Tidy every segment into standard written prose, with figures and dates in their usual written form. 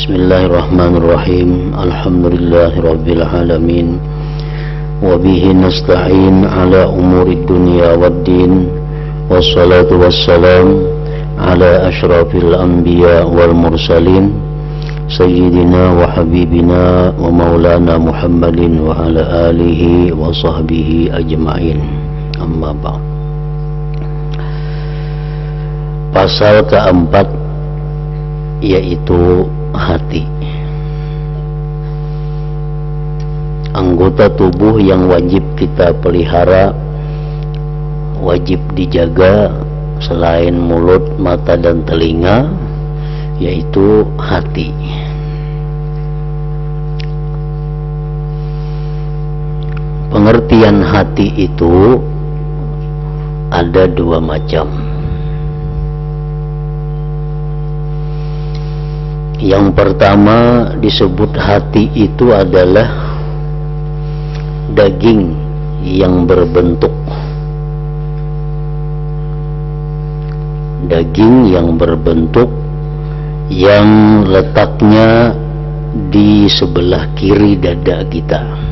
Bismillahirrahmanirrahim. Alhamdulillahirabbil alamin. Wa bihi nasta'in ala umurid dunya waddin. Wassalatu wassalam ala asyrafil anbiya wal mursalin sayyidina wa habibina wa maulana Muhammadin wa ala alihi wa sahbihi ajma'in. Amma ba'd. Pasal keempat, yaitu hati, anggota tubuh yang wajib kita pelihara, wajib dijaga selain mulut, mata dan telinga, yaitu hati. Pengertian hati itu ada dua macam. Yang pertama disebut hati itu adalah daging yang berbentuk. Daging yang berbentuk yang letaknya di sebelah kiri dada kita.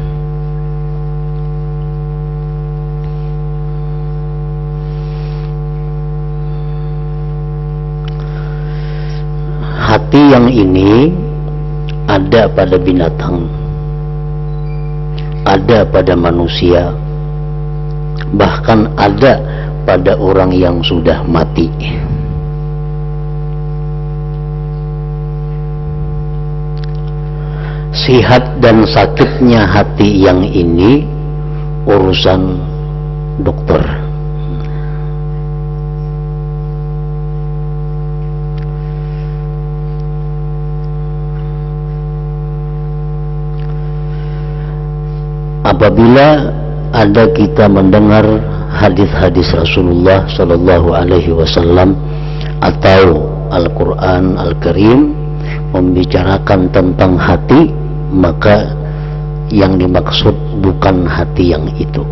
Hati yang ini ada pada binatang, ada pada manusia, bahkan ada pada orang yang sudah mati. Sihat dan sakitnya hati yang ini urusan dokter. Apabila ada kita mendengar hadis-hadis Rasulullah Sallallahu Alaihi Wasallam atau Al-Quran Al-Karim membicarakan tentang hati, maka yang dimaksud bukan hati yang itu.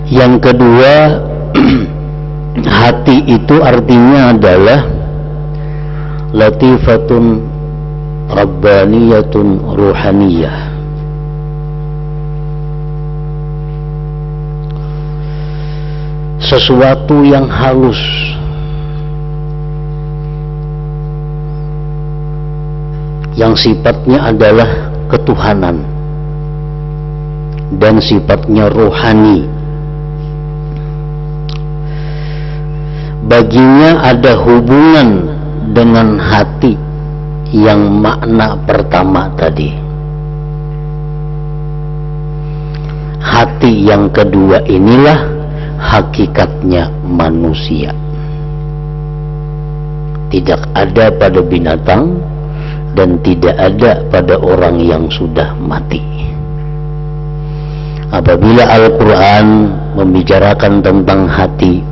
Yang kedua, hati itu artinya adalah latifatun rabbaniyatun ruhaniyah. Sesuatu yang halus, yang sifatnya adalah ketuhanan dan sifatnya rohani. Baginya ada hubungan dengan hati yang makna pertama tadi. Hati yang kedua inilah hakikatnya manusia. Tidak ada pada binatang dan tidak ada pada orang yang sudah mati. Apabila Al-Quran membicarakan tentang hati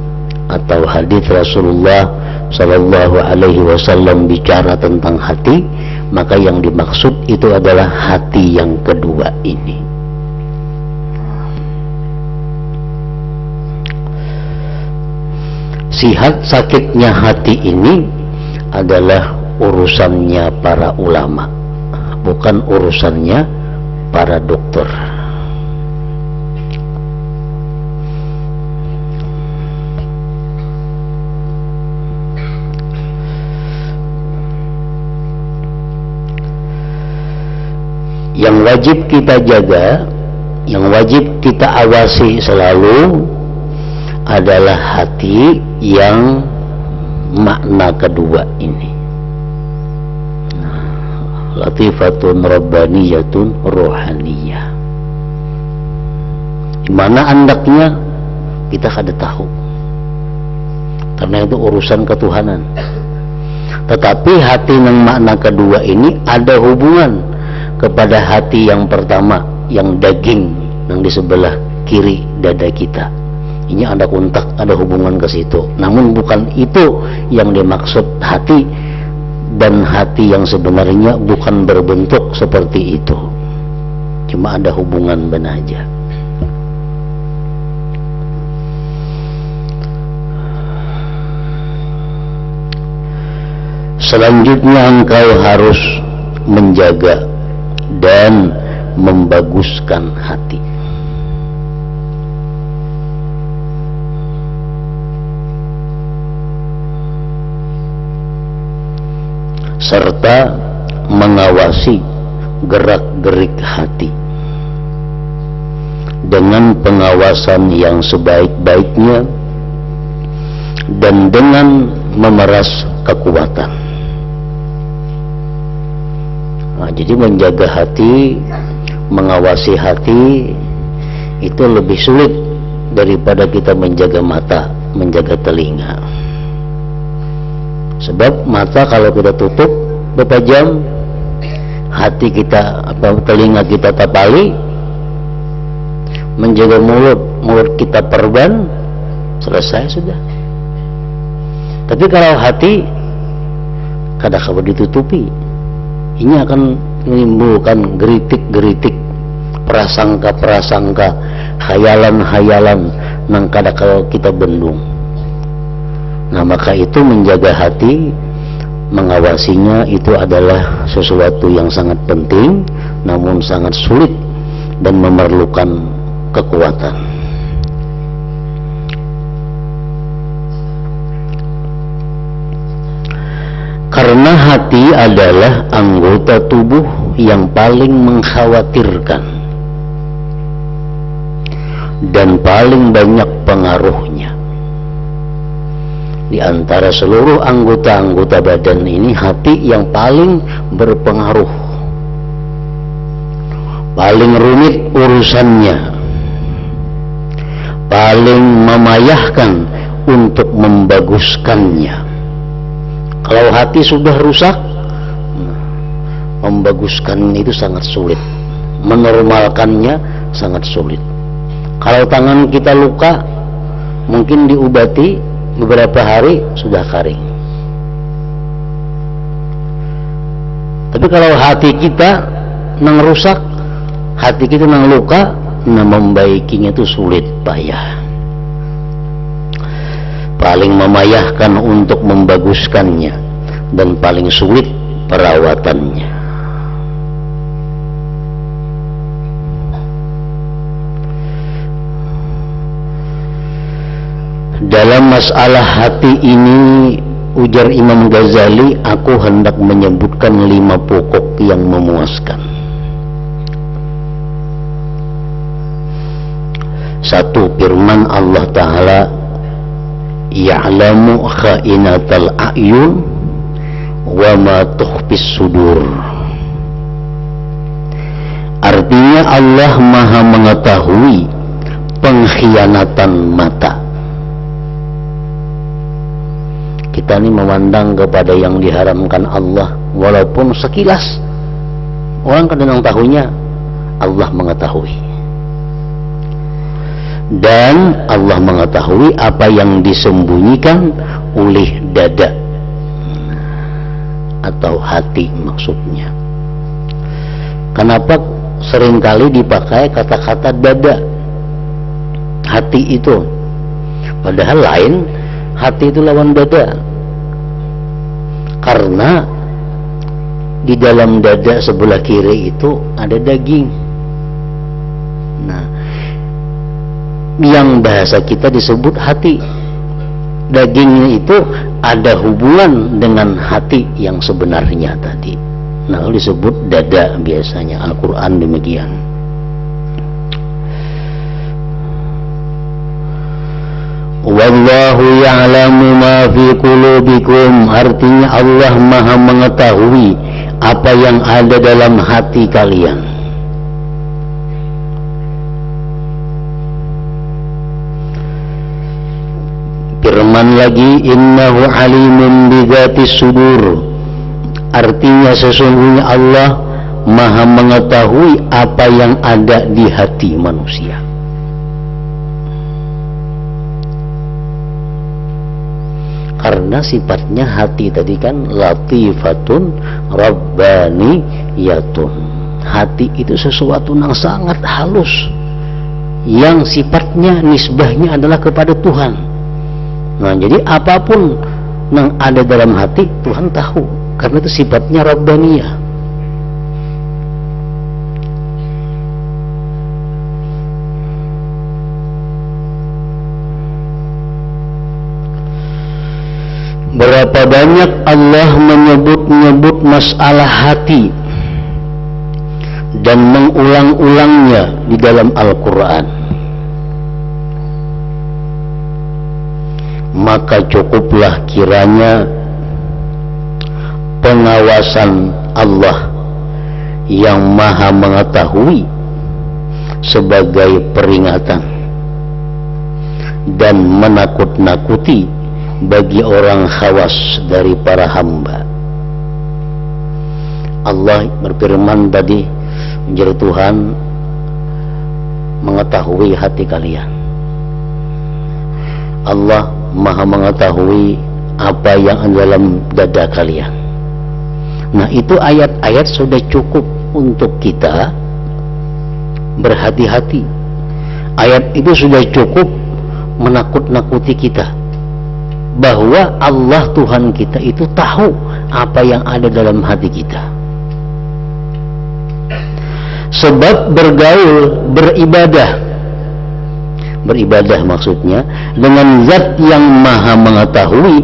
atau hadis Rasulullah Sallallahu Alaihi Wasallam bicara tentang hati, maka yang dimaksud itu adalah hati yang kedua ini. Sihat sakitnya hati ini adalah urusannya para ulama, bukan urusannya para dokter. Yang wajib kita jaga, yang wajib kita awasi selalu adalah hati yang makna kedua ini. Latifatun rabbaniyatun rohaniyah. Di mana andaknya kita kada tahu, karena itu urusan ketuhanan. Tetapi hati yang makna kedua ini ada hubungan kepada hati yang pertama, yang daging yang di sebelah kiri dada kita. Ini ada kontak, ada hubungan ke situ. Namun bukan itu yang dimaksud hati, dan hati yang sebenarnya bukan berbentuk seperti itu. Cuma ada hubungan benar aja. Selanjutnya engkau harus menjaga dan membaguskan hati. Serta mengawasi gerak-gerik hati dengan pengawasan yang sebaik-baiknya dan dengan memeras kekuatan. Nah, jadi menjaga hati, mengawasi hati itu lebih sulit daripada kita menjaga mata, menjaga telinga. Sebab mata kalau kita tutup beberapa jam, hati kita telinga kita tapali, menjaga mulut kita perban, selesai sudah. Tapi kalau hati kadang-kadang ditutupi, ini akan menimbulkan geritik-geritik, prasangka-prasangka, khayalan-khayalan yang kadang-kadang kita bendung. Nah, maka itu menjaga hati, mengawasinya itu adalah sesuatu yang sangat penting, namun sangat sulit dan memerlukan kekuatan. Karena hati adalah anggota tubuh yang paling mengkhawatirkan dan paling banyak pengaruhnya. Di antara seluruh anggota-anggota badan ini, hati yang paling berpengaruh, paling rumit urusannya, paling memayahkan untuk membaguskannya. Kalau hati sudah rusak, membaguskannya itu sangat sulit, menormalkannya sangat sulit. Kalau tangan kita luka, mungkin diobati beberapa hari sudah kering. Tapi kalau hati kita nang rusak, hati kita nang luka, membaikinya itu sulit, payah. Paling memayahkan untuk membaguskannya dan paling sulit perawatannya. Dalam masalah hati ini, ujar Imam Ghazali, aku hendak menyebutkan 5 pokok yang memuaskan. 1. Firman Allah Ta'ala, ya'lamu kha'inatal a'yun wa ma tukhfis sudur. Artinya Allah Maha mengetahui pengkhianatan mata. Kita ini memandang kepada yang diharamkan Allah, walaupun sekilas orang kadang tahunya, Allah mengetahui. Dan Allah mengetahui apa yang disembunyikan oleh dada atau hati maksudnya. Kenapa seringkali dipakai kata-kata dada, hati itu, padahal lain, hati itu lawan dada. Karena di dalam dada sebelah kiri itu ada daging. Nah, yang bahasa kita disebut hati. Dagingnya itu ada hubungan dengan hati yang sebenarnya tadi. Nah, disebut dada biasanya, Al-Quran demikian. Wallahu ya'lamu ma fi qulubikum, artinya Allah Maha mengetahui apa yang ada dalam hati kalian. Firman lagi, innahu alimun bidzatis sudur, artinya sesungguhnya Allah Maha mengetahui apa yang ada di hati manusia. Karena sifatnya hati tadi kan latifatun rabbaniyatun. Hati itu sesuatu yang sangat halus, yang sifatnya nisbahnya adalah kepada Tuhan. Nah, jadi apapun yang ada dalam hati Tuhan tahu, karena itu sifatnya Rabbaniyah. Berapa banyak Allah menyebut-nyebut masalah hati dan mengulang-ulangnya di dalam Al-Quran. Maka cukuplah kiranya pengawasan Allah yang maha mengetahui sebagai peringatan dan menakut-nakuti bagi orang khawas dari para hamba. Allah berfirman tadi, menjadi Tuhan mengetahui hati kalian. Allah maha mengetahui apa yang ada dalam dada kalian. Nah, itu ayat-ayat sudah cukup untuk kita berhati-hati. Ayat itu sudah cukup menakut-nakuti kita bahwa Allah Tuhan kita itu tahu apa yang ada dalam hati kita. Sebab bergaul, beribadah maksudnya dengan zat yang maha mengetahui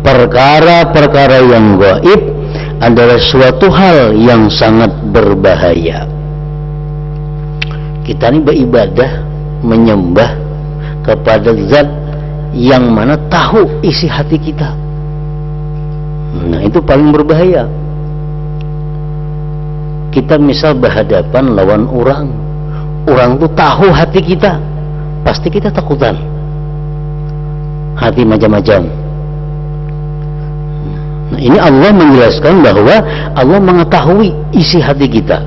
perkara-perkara yang gaib adalah suatu hal yang sangat berbahaya. Kita ini beribadah, menyembah kepada zat yang mana tahu isi hati kita. Nah, itu paling berbahaya. Kita misal berhadapan lawan orang tuh tahu hati kita, pasti kita takutan. Hati macam-macam. Nah, ini Allah menjelaskan bahwa Allah mengetahui isi hati kita.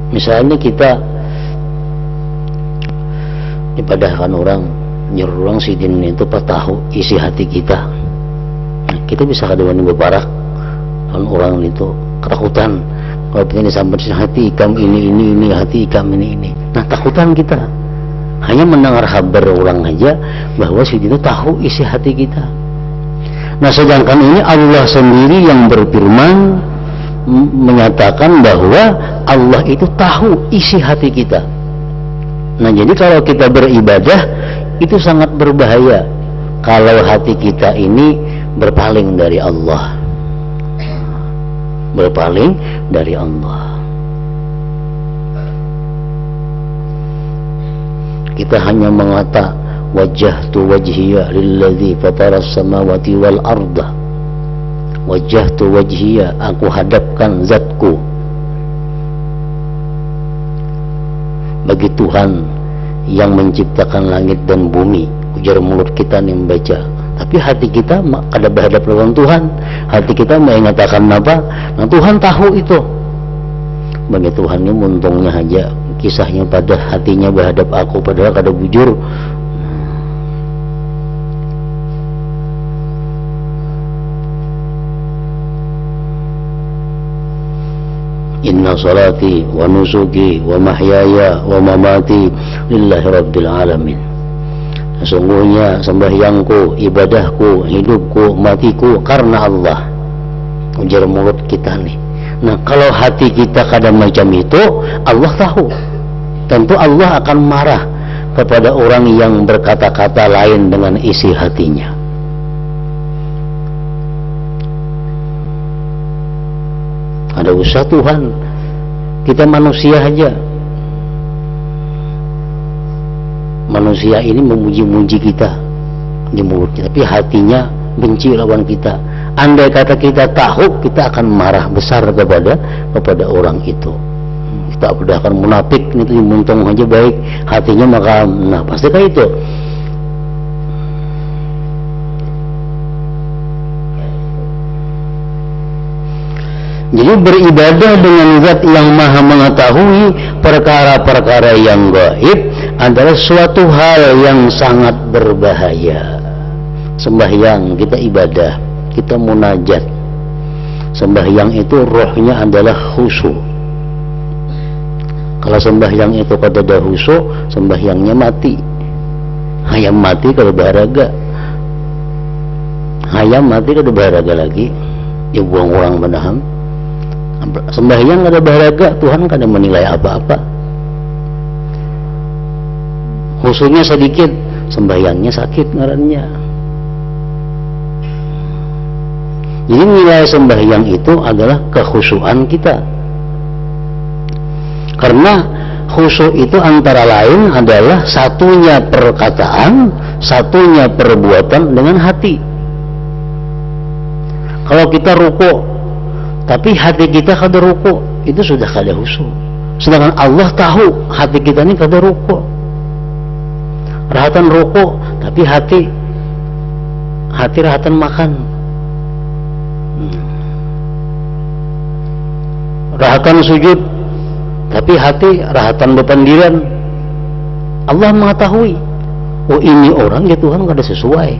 Misalnya kita dipadahkan orang, nyuruh orang sidin itu tahu isi hati kita. Nah, kita bisa kadang berparak orang itu ketakutan kalau kita disampaikan hati ikam ini hati ikam ini. Nah, takutan kita hanya mendengar kabar orang aja bahwa sidin itu tahu isi hati kita. Nah, sedangkan ini Allah sendiri yang berfirman menyatakan bahwa Allah itu tahu isi hati kita. Nah, jadi kalau kita beribadah itu sangat berbahaya kalau hati kita ini berpaling dari Allah. Berpaling dari Allah. Kita hanya mengata wajjahtu wajhiya lilladzi fataras samawati wal arda. Wajjahtu wajhiya, aku hadapkan zatku bagi Tuhan yang menciptakan langit dan bumi. Ujar mulut kita nih membaca, tapi hati kita kada berhadap lawan Tuhan. Hati kita mengatakan apa? Nah, Tuhan tahu itu. Bagi Tuhan ini untungnya aja kisahnya pada hatinya berhadap aku, padahal kada bujur. Inna salati wa nusuki wa mahyaya wa mamati lillahi rabbil alamin. Sesungguhnya sembahyangku, ibadahku, hidupku, matiku karena Allah. Ujar mulut kita nih. Nah, kalau hati kita kadang macam itu, Allah tahu. Tentu Allah akan marah kepada orang yang berkata-kata lain dengan isi hatinya. Ada usaha Tuhan, kita manusia aja. Manusia ini memuji-muji kita di mulutnya, tapi hatinya benci lawan kita. Andai kata kita tahu, kita akan marah besar kepada orang itu. Kita sudah akan munafik, itu muntung aja baik, hatinya maka nah pasti kayak itu. Jadi beribadah dengan zat yang maha mengetahui perkara-perkara yang gaib adalah suatu hal yang sangat berbahaya. Sembahyang kita ibadah, kita munajat. Sembahyang itu rohnya adalah khusyuk. Kalau sembahyang itu kada ada khusyuk, sembahyangnya mati. Hayam mati kada baharaga. Hayam mati kada baharaga lagi. Ya buang orang menaham. Sembahyang kada baharaga, Tuhan kada menilai apa-apa. Khusyuknya sedikit, sembahyangnya sakit ngarannya. Jadi nilai sembahyang itu adalah kekhusyuan kita. Karena khusyuk itu antara lain adalah satunya perkataan, satunya perbuatan dengan hati. Kalau kita rukuk tapi hati kita kada rukuk, itu sudah kada khusyuk. Sedangkan Allah tahu hati kita ini kada rukuk. Rahatan rukuk tapi hati rahatan makan. Rahatan sujud tapi hati rahatan bepandiran. Allah mengetahui, oh ini orang ya Tuhan kada sesuai,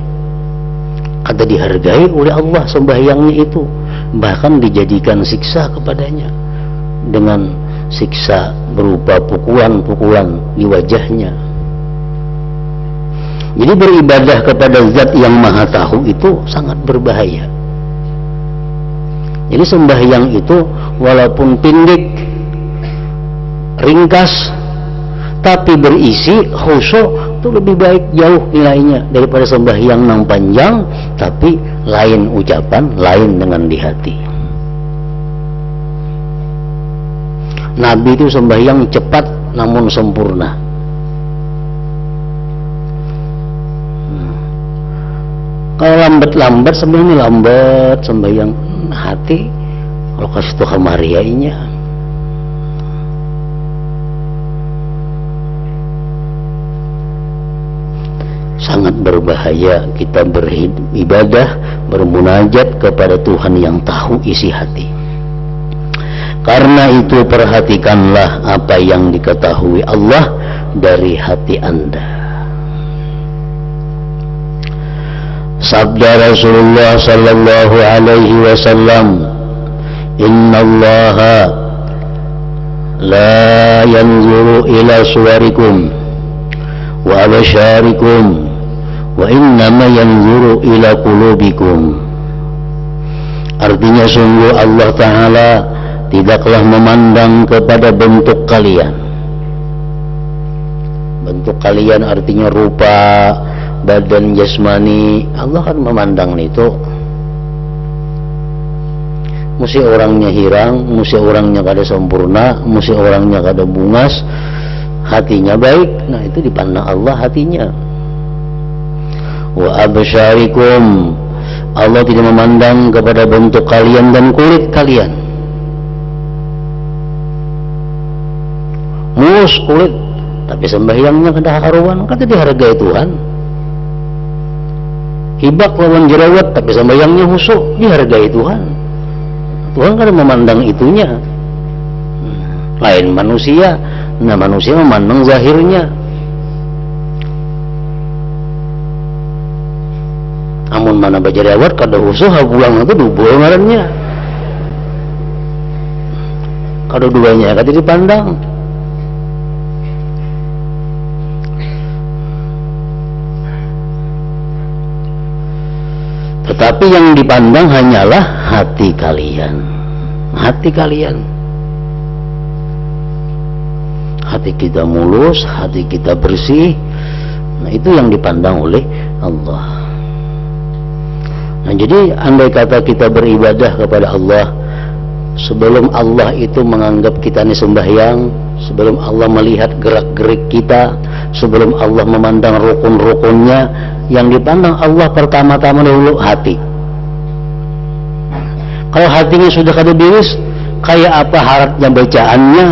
kada dihargai oleh Allah sembahyangnya itu, bahkan dijadikan siksa kepadanya dengan siksa berupa pukulan-pukulan di wajahnya. Jadi beribadah kepada zat yang maha tahu itu sangat berbahaya. Jadi sembahyang itu walaupun pendek, ringkas, tapi berisi khusyuk, itu lebih baik jauh nilainya daripada sembahyang yang panjang tapi lain ucapan, lain dengan di hati. Nabi itu sembahyang cepat namun sempurna. Kalau lambat-lambat sembahyang lambat, sembahyang hati kalau kasih tuh kamariainya. Sangat berbahaya kita beribadah, bermunajat kepada Tuhan yang tahu isi hati. Karena itu perhatikanlah apa yang diketahui Allah dari hati Anda. Sabda Rasulullah sallallahu alaihi wasallam, innallaha la yanzuru ila suwarikum wa absyarikum wa innama yanzuru ila qulubikum. Artinya sungguh Allah Ta'ala tidaklah memandang kepada bentuk kalian. Bentuk kalian artinya rupa, badan jasmani. Allah kan memandang itu. Mesti orangnya hirang, mesti orangnya kada sempurna, mesti orangnya kada bungas, hatinya baik. Nah itu dipandang Allah hatinya. Wa absyarikum, Allah tidak memandang kepada bentuk kalian dan kulit kalian. Mulus kulit tapi sembahyangnya kada karuan, kada dihargai Tuhan. Hibak lawan jerawat tapi sembahyangnya khusyuk, dihargai Tuhan. Tuhan kan memandang itunya. Lain manusia. Nah manusia memandang zahirnya. Amun mana bajerawat kada khusyuk, habuang itu dubul ngarannya. Kada duanya kada dipandang. Tetapi yang dipandang hanyalah hati kalian. Hati kalian. Hati kita mulus, hati kita bersih. Nah itu yang dipandang oleh Allah. Nah jadi andai kata kita beribadah kepada Allah, sebelum Allah itu menganggap kita ini sembahyang, sebelum Allah melihat gerak-gerik kita, sebelum Allah memandang rukun-rukunnya, yang dipandang Allah pertama-tama dahulu hati. Kalau hatinya sudah kada beres, kayak apa syaratnya bacaannya,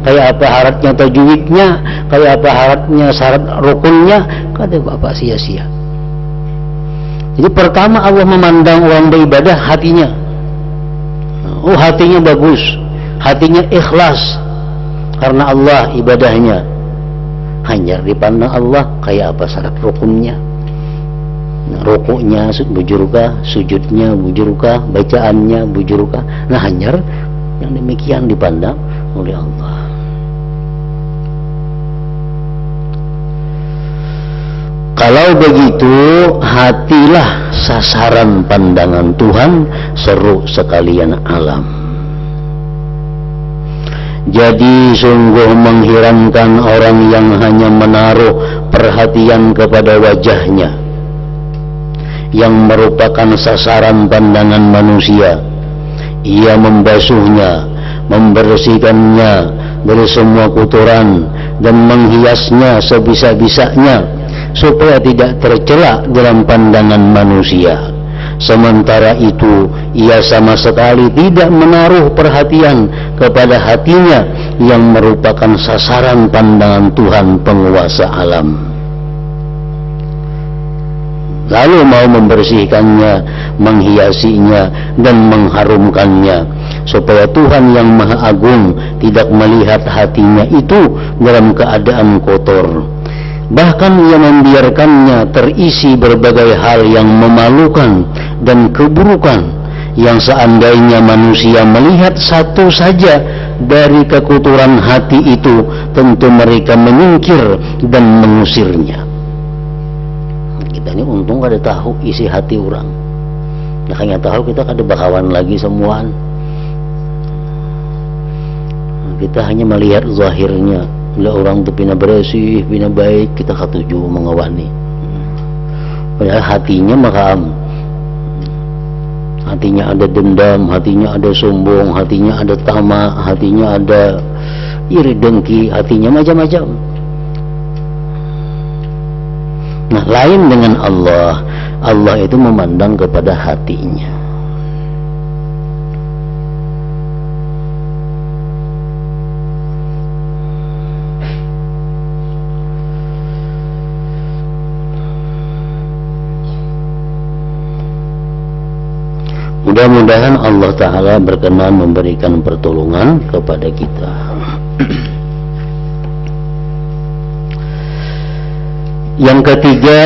kayak apa syaratnya tajwidnya, kayak apa syaratnya syarat rukunnya, kada apa sia-sia. Jadi pertama Allah memandang orang beribadah hatinya. Oh hatinya bagus, hatinya ikhlas karena Allah ibadahnya. Hanya dipandang Allah kayak apa syarat rukunnya. Nah, rukuknya bujurkah, sujudnya bujurkah, bacaannya bujurkah. Nah hanya yang demikian dipandang oleh Allah. Kalau begitu, hatilah sasaran pandangan Tuhan, seru sekalian alam. Jadi sungguh mengherankan orang yang hanya menaruh perhatian kepada wajahnya, yang merupakan sasaran pandangan manusia. Ia membasuhnya, membersihkannya dari semua kotoran, dan menghiasnya sebisa-bisanya supaya tidak tercela dalam pandangan manusia. Sementara itu, ia sama sekali tidak menaruh perhatian kepada hatinya yang merupakan sasaran pandangan Tuhan penguasa alam. Lalu mau membersihkannya, menghiasinya, dan mengharumkannya, supaya Tuhan yang Maha Agung tidak melihat hatinya itu dalam keadaan kotor. Bahkan ia membiarkannya terisi berbagai hal yang memalukan dan keburukan, yang seandainya manusia melihat satu saja dari kekotoran hati itu, tentu mereka menyingkir dan mengusirnya. Kita ini untung kada tahu isi hati orang. Nah, hanya tahu kita kada bakawan lagi semuaan. Kita hanya melihat zahirnya. Bila orang tu pina bersih, pina baik, kita katuju mengawani. Padahal hatinya makam. Hatinya ada dendam, hatinya ada sombong, hatinya ada tamak, hatinya ada iri dengki, hatinya macam-macam. Nah, lain dengan Allah. Allah itu memandang kepada hatinya. Mudah-mudahan Allah Ta'ala berkenan memberikan pertolongan kepada kita. Yang ketiga,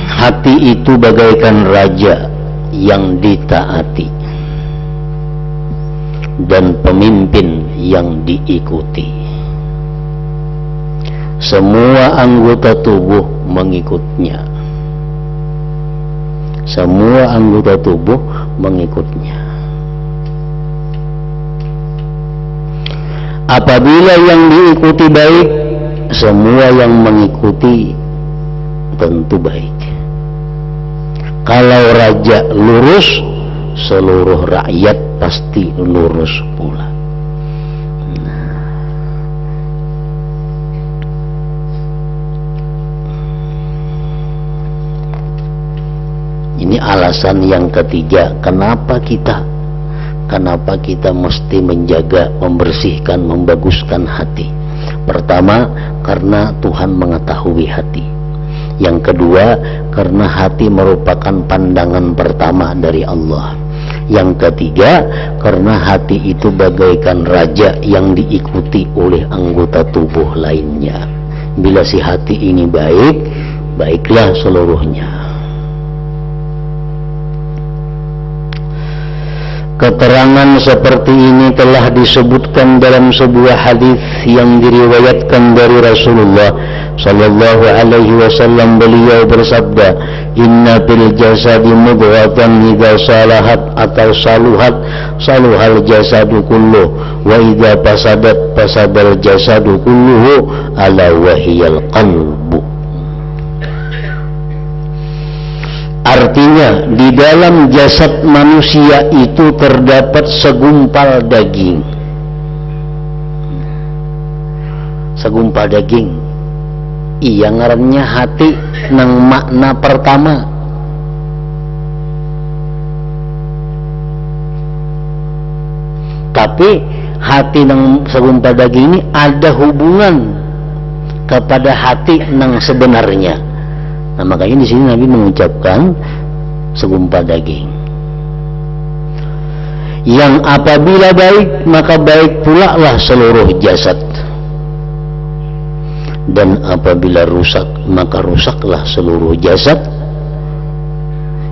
hati itu bagaikan raja yang ditaati dan pemimpin yang diikuti. Semua anggota tubuh mengikutnya. Semua anggota tubuh mengikutnya. Apabila yang diikuti baik, semua yang mengikuti tentu baik. Kalau raja lurus, seluruh rakyat pasti lurus pula. Ini alasan yang ketiga, kenapa kita mesti menjaga, membersihkan, membaguskan hati. Pertama, karena Tuhan mengetahui hati. Yang kedua, karena hati merupakan pandangan pertama dari Allah. Yang ketiga, karena hati itu bagaikan raja yang diikuti oleh anggota tubuh lainnya. Bila si hati ini baik, baiklah seluruhnya. Keterangan seperti ini telah disebutkan dalam sebuah hadis yang diriwayatkan dari Rasulullah sallallahu alaihi wasallam. Beliau bersabda, "Inna fil jasadi mudghatan idza salahat atau saluhal jasadu kulluh wa idza fasadat fasadal jasadu kulluhu ala wahiyal qalbu." Artinya, di dalam jasad manusia itu terdapat segumpal daging. Segumpal daging. Iya ngarannya hati nang makna pertama. Tapi hati nang segumpal daging ini ada hubungan kepada hati nang sebenarnya. Nah, makanya di sini Nabi mengucapkan segumpal daging. Yang apabila baik, maka baik pula lah seluruh jasad. Dan apabila rusak, maka rusaklah seluruh jasad.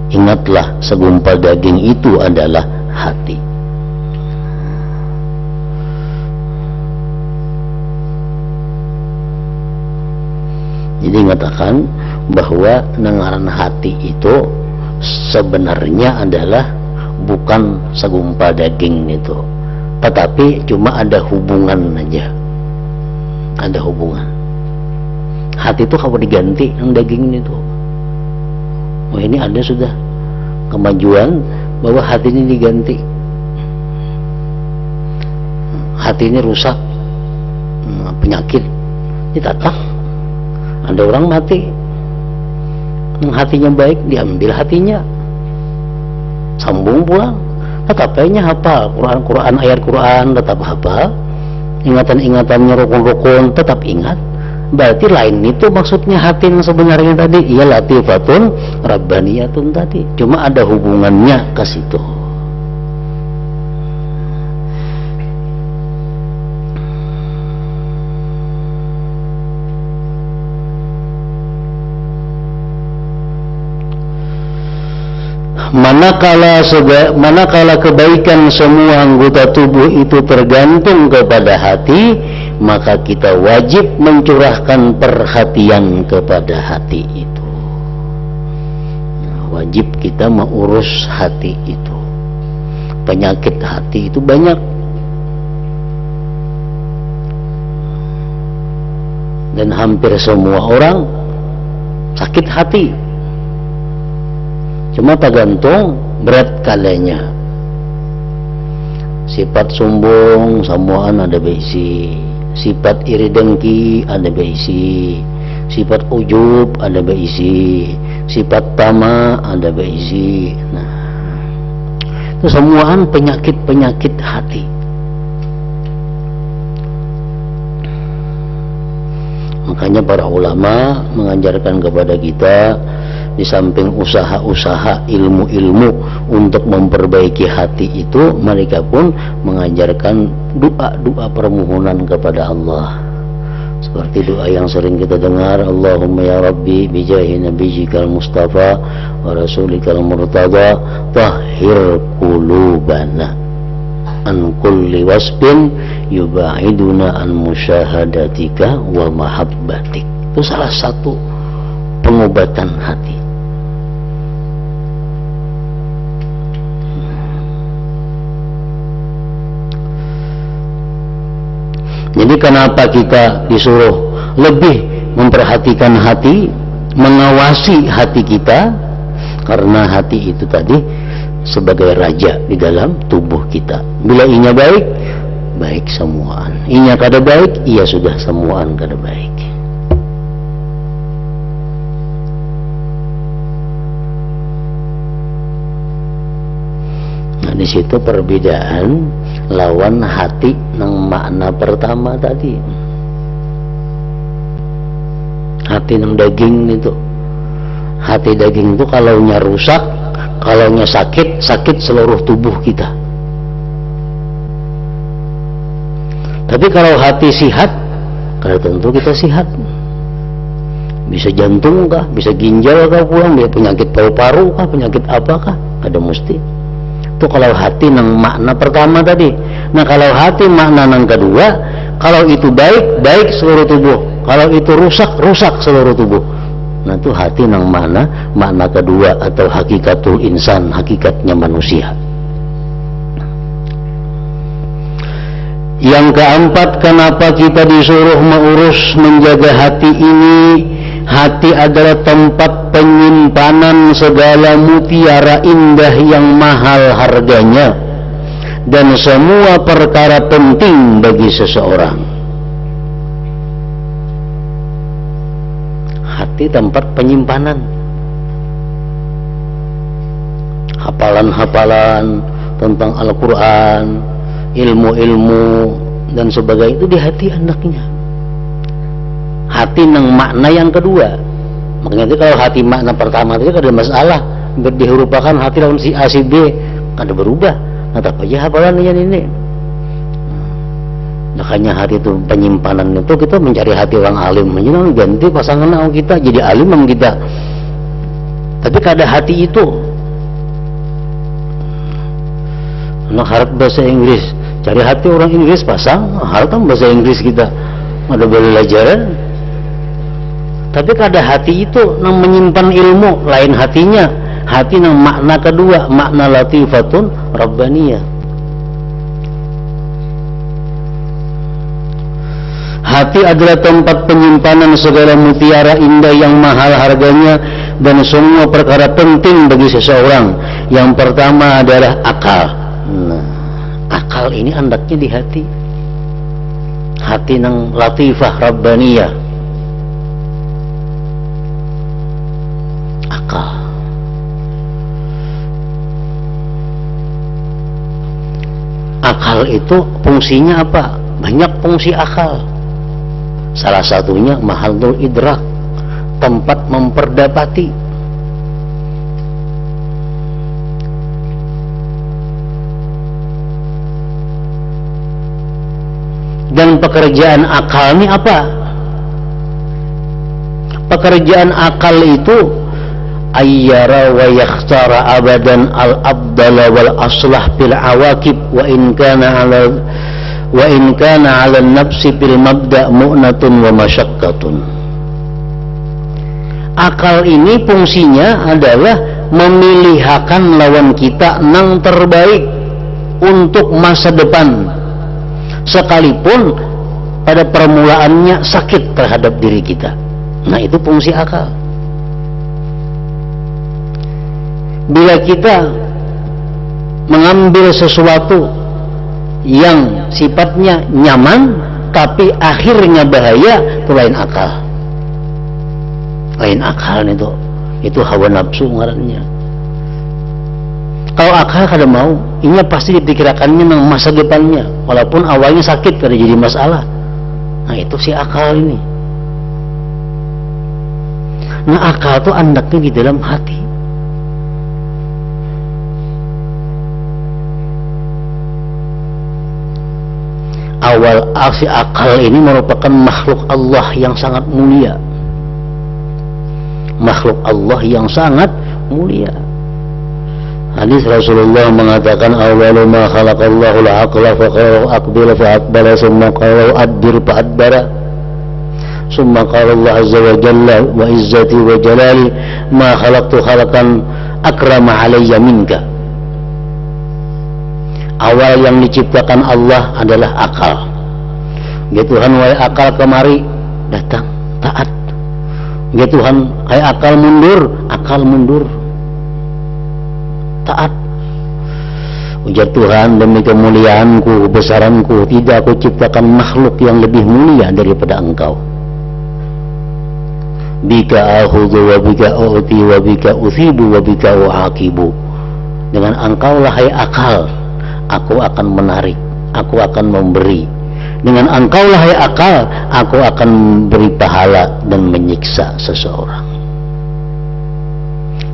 Ingatlah, segumpal daging itu adalah hati. Jadi mengatakan bahwa nengaran hati itu sebenarnya adalah bukan segumpal daging itu, tetapi cuma ada hubungan aja, ada hubungan. Hati itu kalau diganti yang daging itu, oh ini ada sudah kemajuan bahwa hati ini diganti, hati ini rusak, penyakit ditatang. Ada orang mati yang hatinya baik, diambil hatinya, sambung pulang, tetapnya hafal Quran, ayat Quran tetap hafal, ingatan-ingatannya rukun-rukun tetap ingat. Berarti lain itu maksudnya hati yang sebenarnya tadi, ia latifatun rabbaniyatun tadi, cuma ada hubungannya ke situ. Manakala kebaikan semua anggota tubuh itu tergantung kepada hati, maka kita wajib mencurahkan perhatian kepada hati itu. Wajib kita mengurus hati itu. Penyakit hati itu banyak, dan hampir semua orang sakit hati. Cuma tergantung berat kalanya. Sifat sombong samuan ada beisi, sifat iri dengki ada beisi, sifat ujub ada beisi, sifat tama ada beisi. Nah, itu semuaan penyakit-penyakit hati. Makanya para ulama mengajarkan kepada kita, di samping usaha-usaha ilmu-ilmu untuk memperbaiki hati itu, mereka pun mengajarkan doa-doa permohonan kepada Allah. Seperti doa yang sering kita dengar, Allahumma ya Rabbi bijahi nabiyikal Mustafa wa rasulikal murtada tahhir qulubana an kulli wasbin yubaiduna an musyahadatika wa mahabbatik. Itu salah satu pengobatan hati. Jadi kenapa kita disuruh lebih memperhatikan hati, mengawasi hati kita? Karena hati itu tadi sebagai raja di dalam tubuh kita. Bila inya baik, baik semuaan. Inya kada baik, ia sudah semuaan kada baik. Nah, di situ perbedaan lawan hati nang makna pertama tadi. Hati nang daging itu, hati daging itu kalau nya rusak, kalau nya sakit, sakit seluruh tubuh kita. Tapi kalau hati sihat, kada tentu kita sihat. Bisa jantung kah, bisa ginjal kah pulang, bisa penyakit paru-paru kah, penyakit apakah, kada mesti. Itu kalau hati nang makna pertama tadi. Nah, kalau hati makna nang kedua, kalau itu baik, baik seluruh tubuh. Kalau itu rusak, rusak seluruh tubuh. Nah, itu hati nang makna kedua atau hakikatul insan, hakikatnya manusia. Yang keempat, kenapa kita disuruh mengurus menjaga hati ini? Hati adalah tempat penyimpanan segala mutiara indah yang mahal harganya dan semua perkara penting bagi seseorang. Hati tempat penyimpanan hafalan-hafalan tentang Al-Quran, ilmu-ilmu dan sebagainya itu di hati anaknya. Hati nang makna yang kedua. Makanya itu kalau hati makna pertama itu ada masalah, dihurupakan hati lawan si A si B kada berubah. Nah, tapi aja hafalan ini. Makanya hati itu penyimpanan itu kita mencari hati orang alim, menyenang ganti pasangan kita jadi alim kita. Tapi kada hati itu. Anak harap bahasa Inggris, cari hati orang Inggris pasang, harap bahasa Inggris kita ada belajar. Tapi kada hati itu nang menyimpan ilmu, lain hatinya. Hati nang makna kedua, makna latifatun rabbaniyah. Hati adalah tempat penyimpanan segala mutiara indah yang mahal harganya dan semua perkara penting bagi seseorang. Yang pertama adalah akal. Nah, akal ini andaknya di hati. Hati nang latifah rabbaniyah. Akal. Akal itu fungsinya apa? Banyak fungsi akal. Salah satunya mahallul idrak, tempat memperdapati. Dan pekerjaan akal ini apa? Pekerjaan akal itu ayyara wa yakhtara abadan al-abdala wal aslah bil awakib wa in kana ala nafsi bil mabda' mu'natun wa masyaqqatun. Akal ini fungsinya adalah memilihkan lawan kita nang terbaik untuk masa depan, sekalipun pada permulaannya sakit terhadap diri kita. Nah, itu fungsi akal. Bila kita mengambil sesuatu yang sifatnya nyaman tapi akhirnya bahaya, itu lain akal. Lain akal itu hawa nafsu ngarannya. Kalau akal kada mau, ini pasti dipikirkannya nang masa depannya, walaupun awalnya sakit kada jadi masalah. Nah, itu si akal ini. Nah, akal itu andaknya di dalam hati. Awal si akal ini merupakan makhluk Allah yang sangat mulia. Makhluk Allah yang sangat mulia. Hadis Rasulullah mengatakan awwalu ma khalaqallahu al-aqla fa qala aqbil fa aqbala summa qala adbir fa adbara summa qala Allah azza wa jalla wa izzati wa jalali ma khalaqtu khalaqan akrama alayya minka. Awal yang diciptakan Allah adalah akal. Ya Tuhan, wahai akal kemari, datang, taat. Ya Tuhan, hai akal mundur, taat. Ujar Tuhan, demi kemuliaanku, kebesaranku, tidak aku ciptakan makhluk yang lebih mulia daripada engkau. Bika ahudhu wa bika u'ti wa bika uthibu wa bika u'akibu. Dengan engkau lah hai akal, aku akan menarik, aku akan memberi. Dengan engkau lah hai akal, aku akan beri pahala dan menyiksa seseorang.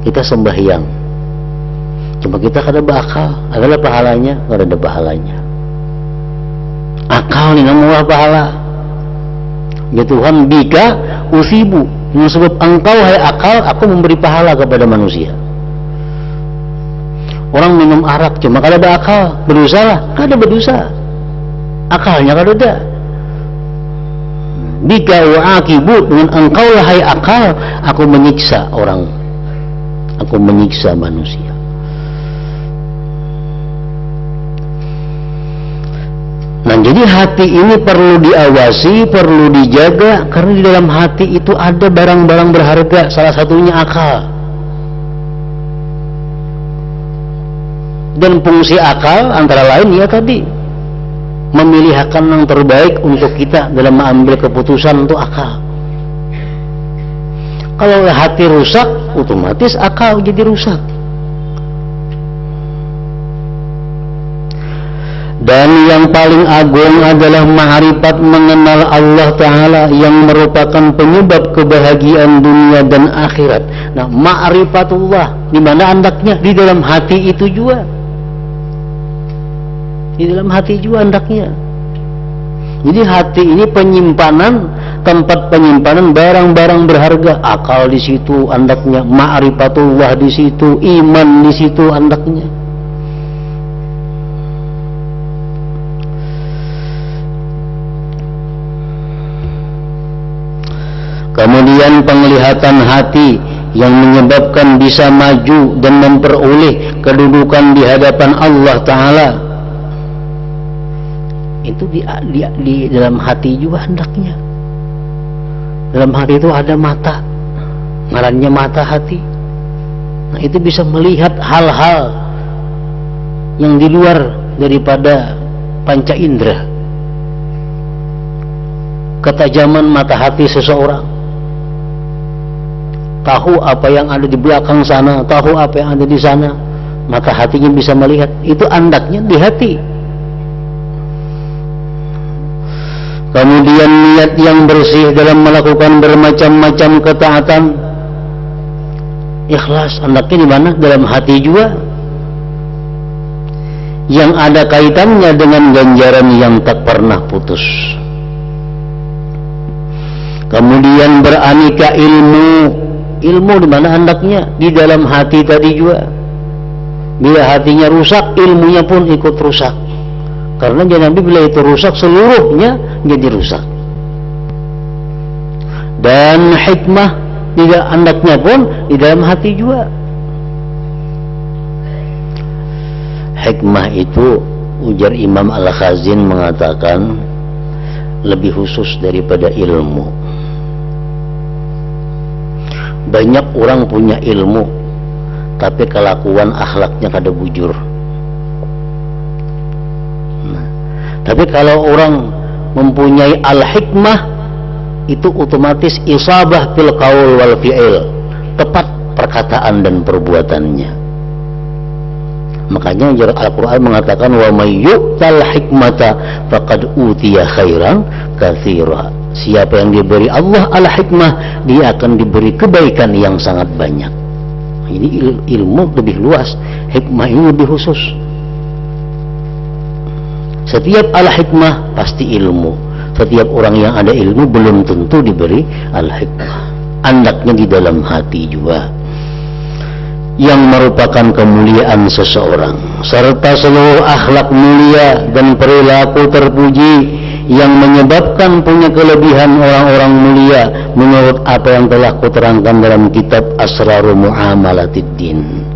Kita sembahyang, cuma kita kada berakal, adalah pahalanya, kada ada pahalanya. Akal ini namulah pahala. Ya Tuhan, bika usibu, dengan sebab engkau hai akal, aku memberi pahala kepada manusia. Orang minum arak cuma kada ada akal, berdosa lah, kada berdosa. Akalnya kada ada. Bika wa'akibu, dengan engkau lah hai akal, aku menyiksa orang, aku menyiksa manusia. Nah, jadi hati ini perlu diawasi, perlu dijaga, karena di dalam hati itu ada barang-barang berharga, salah satunya akal. Dan fungsi akal antara lain ya tadi, memilihkan yang terbaik untuk kita dalam mengambil keputusan untuk akal. Kalau hati rusak, otomatis akal jadi rusak. Dan yang paling agung adalah ma'rifat, mengenal Allah Ta'ala yang merupakan penyebab kebahagiaan dunia dan akhirat. Nah, ma'rifatullah di mana andaknya? Di dalam hati itu juga. Di dalam hati juga andaknya. Jadi hati ini penyimpanan, tempat penyimpanan barang-barang berharga. Akal di situ andaknya, ma'rifatullah di situ, iman di situ andaknya. Kemudian penglihatan hati yang menyebabkan bisa maju dan memperoleh kedudukan di hadapan Allah Ta'ala. Itu di dalam hati juga hendaknya. Dalam hati itu ada mata, ngarannya mata hati. Nah, itu bisa melihat hal-hal yang di luar daripada panca indera. Ketajaman mata hati seseorang, tahu apa yang ada di belakang sana, tahu apa yang ada di sana, mata hatinya bisa melihat. Itu andaknya di hati. Kemudian niat yang bersih dalam melakukan bermacam-macam ketaatan, ikhlas, andaknya di mana? Dalam hati juga, yang ada kaitannya dengan ganjaran yang tak pernah putus. Kemudian beraneka ilmu di mana hendaknya? Di dalam hati tadi juga. Bila hatinya rusak, ilmunya pun ikut rusak. Karena Nabi bila itu rusak, seluruhnya jadi rusak. Dan hikmah tidak hendaknya pun di dalam hati juga. Hikmah itu, ujar Imam Al-Khazin mengatakan, lebih khusus daripada ilmu. Banyak orang punya ilmu, tapi kelakuan akhlaknya kada bujur. Nah, tapi kalau orang mempunyai al-hikmah, itu otomatis isabah fil qaul wal fi'il, tepat perkataan dan perbuatannya. Makanya Al-Quran mengatakan, wa may yu'tal hikmata faqad utiya khairan katsira. Siapa yang diberi Allah al-hikmah, dia akan diberi kebaikan yang sangat banyak. Ini ilmu lebih luas, hikmah ini lebih khusus. Setiap al-hikmah pasti ilmu. Setiap orang yang ada ilmu belum tentu diberi al-hikmah. Andaknya di dalam hati juga, yang merupakan kemuliaan seseorang, serta seluruh akhlak mulia dan perilaku terpuji yang menyebabkan punya kelebihan orang-orang mulia menurut apa yang telah kuterangkan dalam kitab Asrarul Mu'amalatiddin.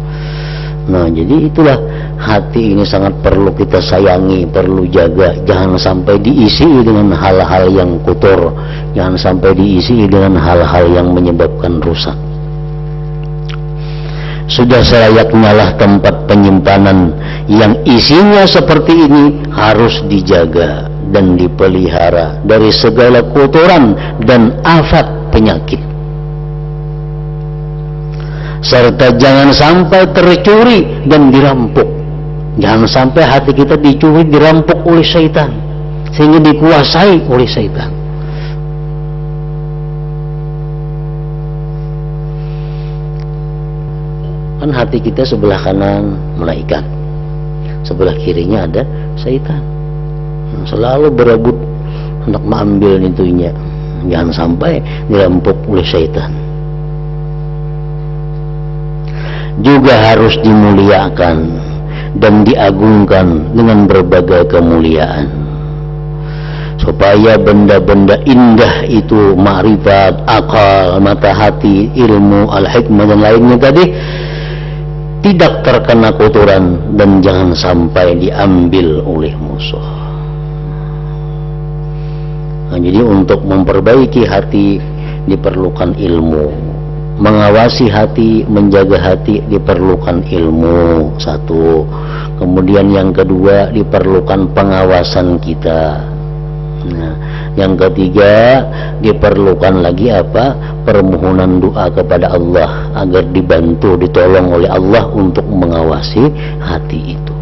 Nah, jadi itulah hati ini sangat perlu kita sayangi, perlu jaga. Jangan sampai diisi dengan hal-hal yang kotor, jangan sampai diisi dengan hal-hal yang menyebabkan rusak. Sudah selayaknya lah tempat penyimpanan yang isinya seperti ini harus dijaga dan dipelihara dari segala kotoran dan afat penyakit, serta jangan sampai tercuri dan dirampok. Jangan sampai hati kita dicuri, dirampok oleh syaitan sehingga dikuasai oleh syaitan. Kan hati kita sebelah kanan malaikat, sebelah kirinya ada syaitan. Selalu berebut hendak mengambil itunya. Jangan sampai dirampok oleh syaitan. Juga harus dimuliakan dan diagungkan dengan berbagai kemuliaan, supaya benda-benda indah itu, ma'rifat, akal, mata hati, ilmu, al-hikmah dan lainnya tadi, tidak terkena kotoran dan jangan sampai diambil oleh musuh. Nah, jadi untuk memperbaiki hati diperlukan ilmu, mengawasi hati, menjaga hati diperlukan ilmu, satu. Kemudian yang kedua diperlukan pengawasan kita. Nah, yang ketiga diperlukan lagi apa? Permohonan doa kepada Allah agar dibantu, ditolong oleh Allah untuk mengawasi hati itu.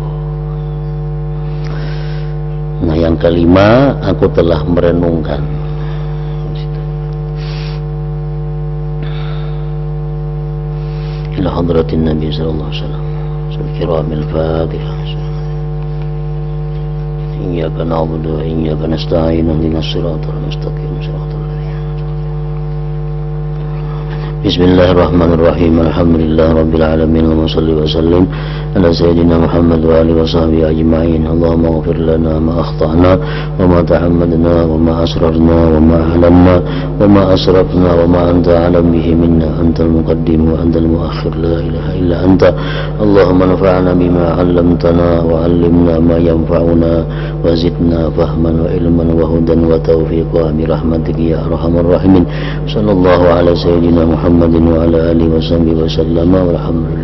Nah, yang kelima, aku telah merenungkan ila hadratin Nabi sallallahu alaihi wasallam kiramil Fatihah. Iyyaka na'budu wa iyyaka nasta'in ihdinas siratal mustaqim siratal ladzina Bismillahirrahmanirrahim. Alhamdulillah rabbil alamin. Allahumma shalli wa sallim ala sayyidina Muhammad wa alihi wa sahbihi ajma'in. Allahumma ighfir lana ma akhtana wa ma ta'ammadna wa ma asrarna wa ma a'lanna wa ma asrafna wa ma anta a'lam bihi minna. Antal muqaddim wa antal muakhir, la ilaha illa anta. Allahumma nafa'na bima 'allamtana wa 'allimna ma yanfa'una wa zidna fahman wa ilman wa hudan wa tawfiqa bi rahmatika ya arhamar rahimin. Sallallahu ala sayyidina Muhammadin wa ala alihi wa sahbihi wa sallama walhamdulillah.